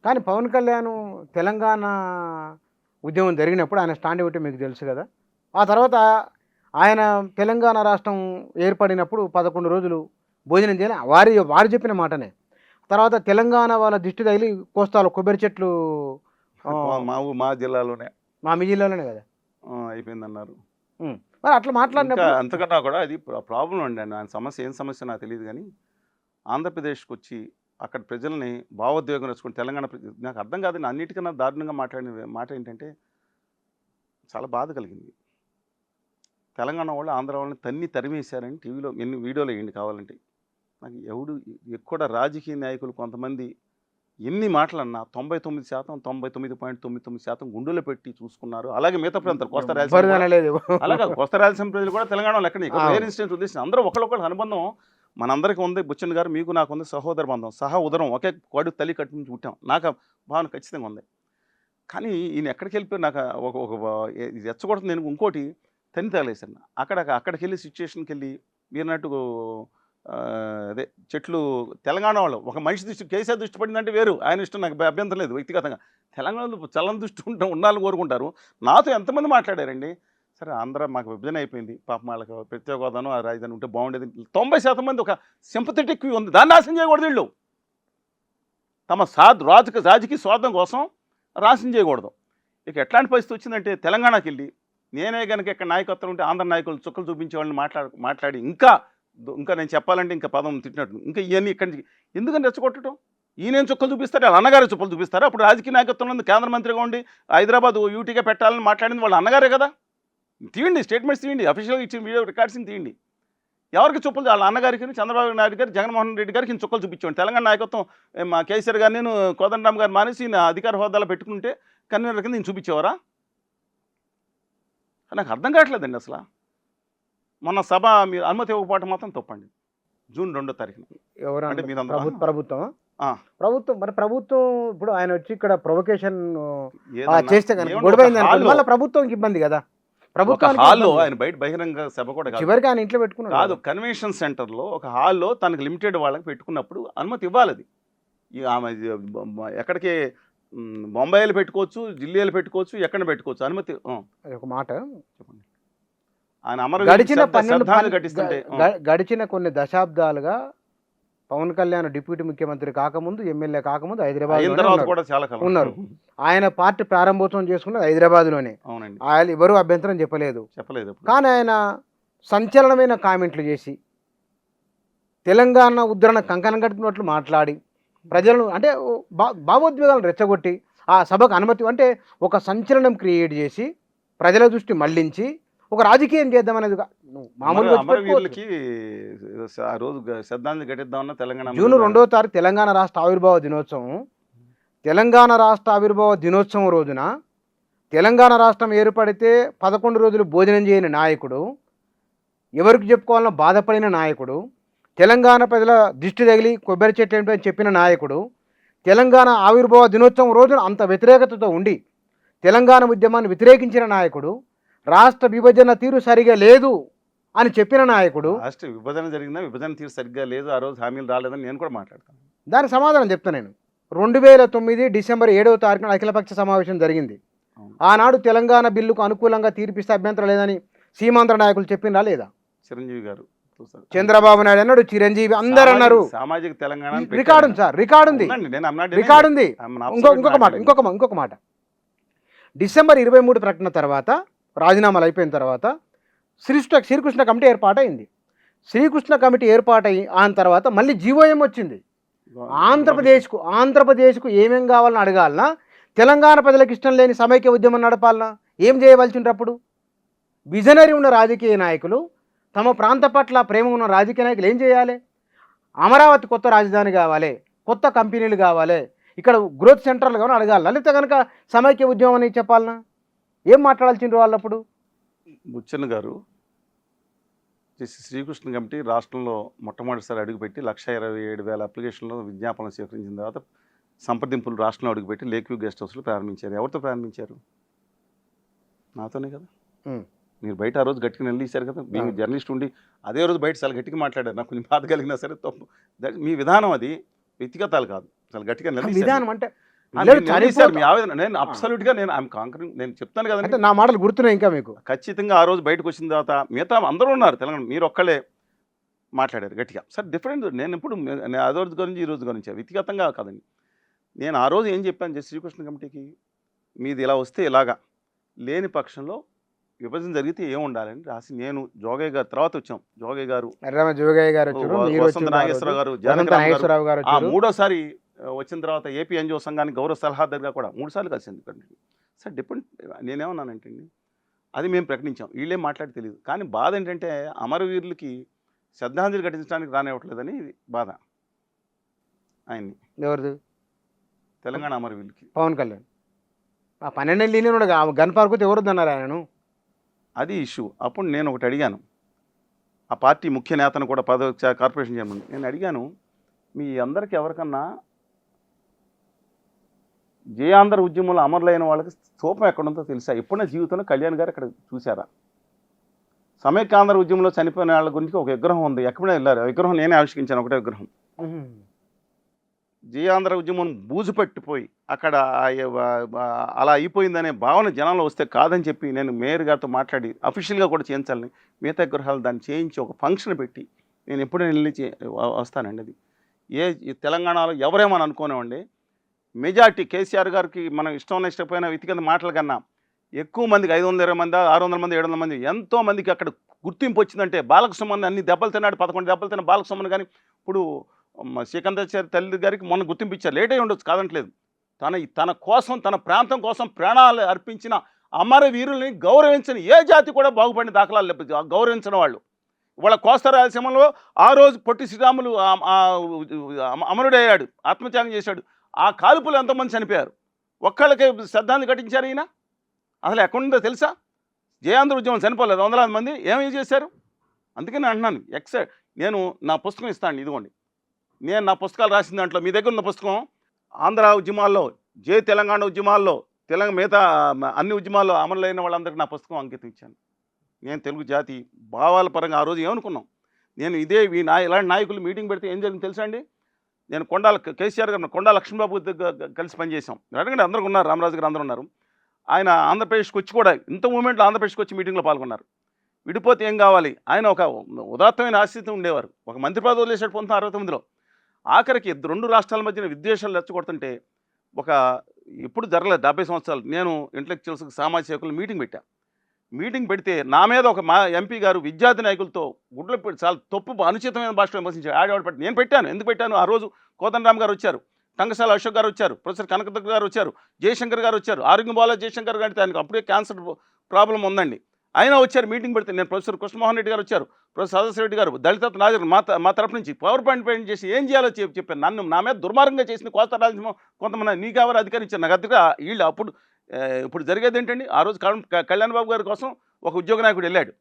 కానీ పవన్ కళ్యాణ్ తెలంగాణ ఉద్యమం జరిగినప్పుడు ఆయన స్టాండ్ ఇవ్వటం మీకు తెలుసు కదా. ఆ తర్వాత ఆయన తెలంగాణ రాష్ట్రం ఏర్పడినప్పుడు 11 రోజులు భోజనం చేయాలి. వారు చెప్పిన మాటనే. తర్వాత తెలంగాణ వాళ్ళ దిష్టి తగిలి కోస్తాలో కొబ్బరి చెట్లు మా జిల్లాలోనే మీ జిల్లాలోనే కదా అయిపోయిందన్నారు. మరి అట్లా మాట్లాడినప్పుడు అంతకన్నా కూడా అది ప్రాబ్లం అండి. ఆయన సమస్య ఏం సమస్య నాకు తెలియదు. కానీ ఆంధ్రప్రదేశ్కి వచ్చి అక్కడ ప్రజల్ని భావోద్వేగం వచ్చుకుని తెలంగాణ నాకు అర్థం కాదని అన్నిటికన్నా దారుణంగా మాట్లాడిన మాట ఏంటంటే చాలా బాధ కలిగింది. తెలంగాణ వాళ్ళు ఆంధ్ర వాళ్ళని తరిమేశారని టీవీలో ఎన్ని వీడియోలు వేయండి కావాలంటే. నాకు ఎక్కువ రాజకీయ నాయకులు కొంతమంది ఎన్ని మాటలన్నా 99%, 99.99% గుండెలో పెట్టి చూసుకున్నారు. అలాగే మిగతా ప్రాంతాలు కోస్తా రాయలసీమ, అలాగే కోస్తా రాయలసీమ ప్రజలు కూడా తెలంగాణలో ఎక్కడ వేరే ఇన్స్టెన్స్ ఉద్దేశం అందరూ ఒకళ్ళొకళ్ళ అనుబంధం మనందరికీ ఉంది. బుచ్చన్ గారు మీకు నాకు ఉంది సహోదర బంధం, సహా ఉదరం ఒకే కోడి తల్లి కట్టి నుంచి పుట్టాం. నాకు భావన ఖచ్చితంగా ఉంది. కానీ ఈయన ఎక్కడికి వెళ్ళిపోయి నాకు ఒక రెచ్చగొడుతుంది. నేను ఇంకోటి తని తగలేసాను. అక్కడికి వెళ్ళి సిచ్యువేషన్కి వెళ్ళి మీరున్నట్టు అదే చెట్లు తెలంగాణ వాళ్ళు ఒక మనిషి దృష్టి కేసీఆర్ దృష్టి పడిందంటే వేరు, ఆయన ఇష్టం నాకు అభ్యంతరం లేదు. వ్యక్తిగతంగా తెలంగాణలో చల్లని దృష్టి ఉండాలని కోరుకుంటారు. నాతో ఎంతమంది మాట్లాడారండి. సరే ఆంధ్ర మాకు విభజన అయిపోయింది, పాపం వాళ్ళకి ప్రత్యేక హోదాను ఆ రాజధాని ఉంటే బాగుండేది. 90% మంది ఒక సింపథెటిక్ వ్యూ ఉంది, దాన్ని నాశనం చేయకూడదు. వీళ్ళు తమ రాజకీయ స్వార్థం కోసం నాశనం చేయకూడదు. ఇక ఎట్లాంటి పరిస్థితి వచ్చిందంటే తెలంగాణకి వెళ్ళి నేనే కనుక ఇక్కడ నాయకత్వం ఉంటే ఆంధ్ర నాయకులు చుక్కలు చూపించే వాళ్ళని మాట్లాడి ఇంకా నేను చెప్పాలంటే ఇంకా పదం తిట్టినట్టు ఇంకా ఇవన్నీ ఇక్కడి నుంచి ఎందుకని రెచ్చగొట్టడం. ఈయనేం చుక్కలు చూపిస్తారు, వాళ్ళ అన్నగారే చుక్కలు చూపిస్తారు. అప్పుడు రాజకీయ నాయకత్వంలో ఉంది, కేంద్ర మంత్రిగా ఉండి హైదరాబాద్ యూటీగా పెట్టాలని మాట్లాడింది వాళ్ళ అన్నగారే కదా. తీయండి, స్టేట్మెంట్స్ తీయండి, అఫీషియల్గా ఇచ్చిన వీడియో రికార్డ్స్ని తీయండి. ఎవరికి చుక్కలు, వాళ్ళ అన్నగారికి, చంద్రబాబు నాయుడు గారు, జగన్మోహన్ రెడ్డి గారికి చుక్కలు చూపించాడు. తెలంగాణ నాయకత్వం మా కేసీఆర్ గారు నేను కోదండరామ్ గారు మానేసి అధికార హోదాలో పెట్టుకుంటే కన్వీనర్ కింద నేను చూపించేవారా? నాకు అర్థం కావట్లేదండి అసలు. మొన్న సభ మీరు అనుమతి ఇవ్వకపోవటం మాత్రం తప్పండి. జూన్ 2వ తారీఖున ఎవరంటే ప్రభుత్వం మరి ప్రభుత్వం ఇప్పుడు ఆయన వచ్చి ఇక్కడ ప్రొవకేషన్ చేస్తే గొడవ ప్రభుత్వంకి ఇబ్బంది కదా. ప్రభుత్వం హాల్లో ఆయన బయట బహిరంగ సభ కూడా చివరికి ఆయన ఇంట్లో పెట్టుకున్నాడు కాదు, కన్వెన్షన్ సెంటర్లో ఒక హాల్లో తనకు లిమిటెడ్ వాళ్ళకి పెట్టుకున్నప్పుడు అనుమతి ఇవ్వాలి. అది ఆమె ఎక్కడికి బొంబాయిలో పెట్టుకోవచ్చు, ఢిల్లీలో పెట్టుకోవచ్చు, ఎక్కడ పెట్టుకోవచ్చు, అనుమతి. ఒక మాట చెప్పండి. ఆయన గడిచిన కొన్ని దశాబ్దాలుగా పవన్ కళ్యాణ్ డిప్యూటీ ముఖ్యమంత్రి కాకముందు, ఎమ్మెల్యే కాకముందు హైదరాబాద్ ఉన్నారు. ఆయన పార్టీ ప్రారంభోత్సవం చేసుకున్నది హైదరాబాద్లోనే. ఆయన ఎవరు అభ్యంతరం చెప్పలేదు. కానీ ఆయన సంచలనమైన కామెంట్లు చేసి తెలంగాణ ఉద్ధరణ కంకణం కట్టుకున్నట్లు మాట్లాడి ప్రజలను అంటే భావోద్వేగాలను రెచ్చగొట్టి ఆ సభకు అనుమతి అంటే ఒక సంచలనం క్రియేట్ చేసి ప్రజల దృష్టి మళ్లించి ఒక రాజకీయం చేద్దామనేది మామూలుగా. జూన్ 2వ తారీఖు తెలంగాణ రాష్ట్ర ఆవిర్భావ దినోత్సవం. తెలంగాణ రాష్ట్ర ఆవిర్భావ దినోత్సవం రోజున తెలంగాణ రాష్ట్రం ఏర్పడితే 11 రోజులు భోజనం చేయని నాయకుడు, ఎవరికి చెప్పుకోవాలనో బాధపడిన నాయకుడు, తెలంగాణ ప్రజల దిష్టి తగిలి కొబ్బరి చెట్లు ఏంటని చెప్పిన నాయకుడు, తెలంగాణ ఆవిర్భావ దినోత్సవం రోజున అంత వ్యతిరేకతతో ఉండి తెలంగాణ ఉద్యమాన్ని వ్యతిరేకించిన నాయకుడు, రాష్ట్ర విభజన తీరు సరిగా లేదు అని చెప్పిన నాయకుడు. రాష్ట్ర విభజన జరిగిందా, విభజన తీరు సరిగ్గా లేదు, ఆ రోజు హామీలు రాలేదని నేను కూడా మాట్లాడతాను. దానికి సమాధానం చెప్తాను నేను. 2009 డిసెంబర్ 7వ తారీఖున అఖిలపక్ష సమావేశం జరిగింది. ఆనాడు తెలంగాణ బిల్లుకు అనుకూలంగా తీర్పిస్తే అభ్యంతరం లేదని సీమాంధ్ర నాయకులు చెప్పినా లేదా? చిరంజీవి గారు, చంద్రబాబు నాయుడు అన్నాడు, చిరంజీవి అందరు అన్నారు. సామాజిక తెలంగాణ రికార్డు ఉంది సార్, రికార్డు ఉంది. ఇంకొక మాట డిసెంబర్ 23 ప్రకటన తర్వాత రాజీనామాలు అయిపోయిన తర్వాత శ్రీకృష్ణ కమిటీ ఏర్పాటైంది. శ్రీకృష్ణ కమిటీ ఏర్పాటై ఆయన తర్వాత మళ్ళీ జీవోఎం వచ్చింది. ఆంధ్రప్రదేశ్కు ఏమేం కావాలని అడగాలన్నా, తెలంగాణ ప్రజలకు ఇష్టం లేని సమైక్య ఉద్యమం నడపాలన్నా ఏం చేయవలసి అప్పుడు? విజనరీ ఉన్న రాజకీయ నాయకులు, తమ ప్రాంత పట్ల ప్రేమ ఉన్న రాజకీయ నాయకులు ఏం చేయాలి? అమరావతి కొత్త రాజధాని కావాలి, కొత్త కంపెనీలు కావాలి, ఇక్కడ గ్రోత్ సెంటర్లు కావాలని అడగాలి, లేకపోతే కనుక సమైక్య ఉద్యమం అని చెప్పాలన్నా ఏం మాట్లాడాల్సిండ్రు వాళ్ళప్పుడు? బుచ్చన్ గారు శ్రీకృష్ణ కమిటీ రాష్ట్రంలో మొట్టమొదటిసారి అడుగుపెట్టి 1,27,000 అప్లికేషన్లు విజ్ఞాపనలు స్వీకరించిన తర్వాత సంప్రదింపులు రాష్ట్రంలో అడుగుపెట్టి లేక్ వ్యూ గెస్ట్ హౌస్లో ప్రారంభించారు. ఎవరితో ప్రారంభించారు? నాతోనే కదా. మీరు బయట ఆ రోజు గట్టిగా నిలదీశారు కదా, మీ జర్నలిస్ట్ ఉండి అదే రోజు బయట చాలా గట్టిగా మాట్లాడారు. నాకు కొంచెం బాధ కలిగినా సరే తప్పు, మీ విధానం అది, వ్యక్తిగతాలు కాదు, చాలా గట్టిగా నిలదీశారు. విధానం అంటే పిల్లలు మీరు నిలదీశారు మీ చనిపోతా ఆవేదన. నేను అబ్సల్యూట్గా నేను ఐఎమ్ కాంకరింగ్. నేను చెప్తాను అంటే కదండి, నా మాటలు గుర్తున్నాయి ఇంకా మీకు. ఖచ్చితంగా ఆ రోజు బయటకు వచ్చిన తర్వాత మిగతా అందరూ ఉన్నారు తెలంగాణ, మీరు ఒక్కళ్ళే మాట్లాడారు గట్టిగా. Sir different. నేను ఇప్పుడు ఆ రోజు గురించి ఈ రోజు గురించి వ్యక్తిగతంగా కాదండి. నేను ఆ రోజు ఏం చెప్పాను శ్రీకృష్ణ కమిటీకి, మీది ఇలా వస్తే ఇలాగా, లేని పక్షంలో విభజన జరిగితే ఏం ఉండాలని రాసి, నేను జోగయ్య గారు తర్వాత వచ్చాం, జోగయ్య గారు, ఎర్రమ జోగయ్య గారు వచ్చారు, మీరు వసంత వచ్చారు ఆ రోజు. నాగేశ్వరరావు గారు, వసంత జానకిరామ్ గారు. నాగేశ్వరరావు గారు వచ్చారు. మూడోసారి వచ్చిన తర్వాత ఏపీ ఎన్జిఓ సంఘానికి గౌరవ సలహాదారుగా కూడా 3 సార్లు కలిసింది. Sir depend. నేనేమన్నానంటే అండి, అది మేము ప్రకటించాం, వీళ్ళేం మాట్లాడి తెలియదు. కానీ బాధ ఏంటంటే అమరవీరులకి శ్రద్ధాంజలి ఘటించడానికి రానివ్వట్లేదని బాధ ఆయన్ని, ఎవరిది? తెలంగాణ అమరవీరులకి. పవన్ కళ్యాణ్ ఆ 12 లీనియన్ గన్ పార్క్ ఎవరు అన్నారు ఆయనను. అది ఇష్యూ. అప్పుడు నేను ఒకటి అడిగాను, ఆ పార్టీ ముఖ్య నేతను కూడా కార్పొరేషన్ చైర్మన్ నేను అడిగాను, మీ అందరికీ ఎవరికన్నా జయాంధ్ర ఉద్యమంలో అమరులైన వాళ్ళకి స్థూపం ఎక్కడుందో తెలుసా? ఎప్పుడైనా జీవితంలో కళ్యాణ్ గారు అక్కడ చూశారా? సమైక్యాంధ్ర ఉద్యమంలో చనిపోయిన వాళ్ళ గురించి ఒక విగ్రహం ఉంది, ఎక్కడైనా వెళ్ళారు? ఆ విగ్రహం నేనే ఆవిష్కరించాను, ఒకటే విగ్రహం. జయాంధ్ర ఉద్యమం బూజు పట్టిపోయి అక్కడ అలా అయిపోయిందనే భావన జనంలో వస్తే కాదని చెప్పి నేను మేయర్ గారితో మాట్లాడి అఫీషియల్గా కూడా చేయించాలని, మిగతా విగ్రహాలు దాన్ని చేయించి ఒక ఫంక్షన్ పెట్టి నేను ఎప్పుడైనా వెళ్ళి వస్తానండి. అది ఈ తెలంగాణలో ఎవరేమని అనుకోనివ్వండి, మెజార్టీ కేసీఆర్ గారికి మనం ఇష్టం ఇష్టపోయిన వ్యక్తిగత మాటల కన్నా ఎక్కువ మందికి 520 మంది, 600 మంది, 700 మంది ఎంతో మందికి అక్కడ గుర్తింపు వచ్చిందంటే, బాలకృష్ణ అన్ని దెబ్బలు తిన్నాడు, 11 దెబ్బలు తిన్న బాలకృష్ణ కానీ ఇప్పుడు శ్రీకాంతాచారి తల్లి గారికి మొన్న గుర్తింపు ఇచ్చారు. లేట్ అయి ఉండొచ్చు, కాదంటలేదు. తన కోసం, తన ప్రాంతం కోసం ప్రాణాలు అర్పించిన అమరవీరుల్ని గౌరవించిన ఏ జాతి కూడా బాగుపడిన దాఖలాలు లేకపోతే గౌరవించిన వాళ్ళు. ఇవాళ కోస్తా రాయలసీమలో ఆ రోజు పొట్టి శ్రీరాములు అమరుడయ్యాడు, ఆత్మత్యాగం చేశాడు. ఆ కాల్పులు ఎంతోమంది చనిపోయారు, ఒక్కళ్ళకి శ్రద్ధాంజలి ఘటించారు ఈయన. అసలు ఎక్కడుందో తెలుసా? జయాంధ్ర ఉద్యమం చనిపోలేదు, వందలాది మంది ఏమేం చేశారు. అందుకని అంటున్నాను, నేను నా పుస్తకం ఇస్తాను, ఇదిగోండి. నేను నా పుస్తకాలు రాసిన దాంట్లో మీ దగ్గర ఉన్న పుస్తకం, ఆంధ్ర ఉద్యమాల్లో, తెలంగాణ ఉద్యమాల్లో, మిగతా అన్ని ఉద్యమాల్లో అమరులైన వాళ్ళందరికీ నా పుస్తకం అంకితం ఇచ్చాను. నేను తెలుగు జాతి భావాల పరంగా ఆ రోజు ఏమనుకున్నాం, నేను ఇలాంటి నాయకులు మీటింగ్ పెడితే ఏం జరిగింది తెలుసా అండి? నేను కేసీఆర్ గారు కొండా లక్ష్మీబాబు కలిసి పనిచేసాం. అడగండి, అందరూ ఉన్నారు, రామరాజు గారు అందరూ ఉన్నారు. ఆయన ఆంధ్రప్రదేశ్కి వచ్చి కూడా ఇంత మూమెంట్లో ఆంధ్రప్రదేశ్కి వచ్చి మీటింగ్లో పాల్గొన్నారు. విడిపోతే ఏం కావాలి, ఆయన ఒక ఉదాత్తమైన ఆశతో ఉండేవారు. ఒక మంత్రి పదవి వదిలేసాడు 1969లో. ఆఖరికి 2 రాష్ట్రాల మధ్యన విద్వేషాలు రెచ్చగొడుతుంటే ఎప్పుడు జరగలేదు 50 సంవత్సరాలు. నేను ఇంటలెక్చువల్స్, సామాజిక సేవకులు మీటింగ్ పెడితే నా మీద ఒక ఎంపీ గారు విద్యార్థి నాయకులతో గుడ్లు పెట్టి చాలా అనుచితమైన భాషలో విమర్శించారు. ఆడవాడు నేను పెట్టాను. ఎందుకు పెట్టాను? ఆ రోజు కోదండరామ్ గారు వచ్చారు, టంకసాల అశోక్ గారు వచ్చారు, ప్రొఫెసర్ కనకదుర్గ గారు వచ్చారు, జయశంకర్ గారు వచ్చారు. ఆరోగ్యం బాగా జయశంకర్ గారికి ఆయనకు అప్పుడే క్యాన్సర్ ప్రాబ్లం ఉందండి, అయినా వచ్చారు మీటింగ్ పెడితే. నేను ప్రొఫెసర్ కృష్ణమోహన్ రెడ్డి గారు వచ్చారు, ప్రొఫెసర్ సదాశివ రెడ్డి గారు, దళిత నాయకులు మా తరపు నుంచి పవర్ పాయింట్ చేసి ఏం చేయాలో చెప్పాను. నా మీద దుర్మార్గంగా చేసిన కోస్తా రాజ్యం కొంతమంది నీకెవరు అధికారం ఇచ్చారు నాకు అద్దెగా వీళ్ళు. ఇప్పుడు జరిగేది ఏంటండి, ఆ రోజు కళ్యాణ్ బాబు గారి కోసం ఒక ఉద్యోగ నాయకుడు వెళ్ళాడు,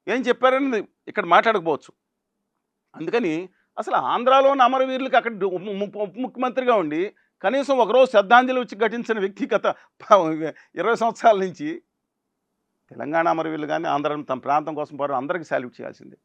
ఏం చెప్పారని ఇక్కడ మాట్లాడకపోవచ్చు. అందుకని అసలు ఆంధ్రాలో ఉన్న అమరవీరులకి అక్కడ ఉప ముఖ్యమంత్రిగా ఉండి కనీసం ఒకరోజు శ్రద్ధాంజలి వచ్చి ఘటించిన వ్యక్తి గత 20 సంవత్సరాల నుంచి తెలంగాణ అమరవీరులు కానీ ఆంధ్ర తమ ప్రాంతం కోసం అందరికీ సాల్యూట్ చేయాల్సిందే.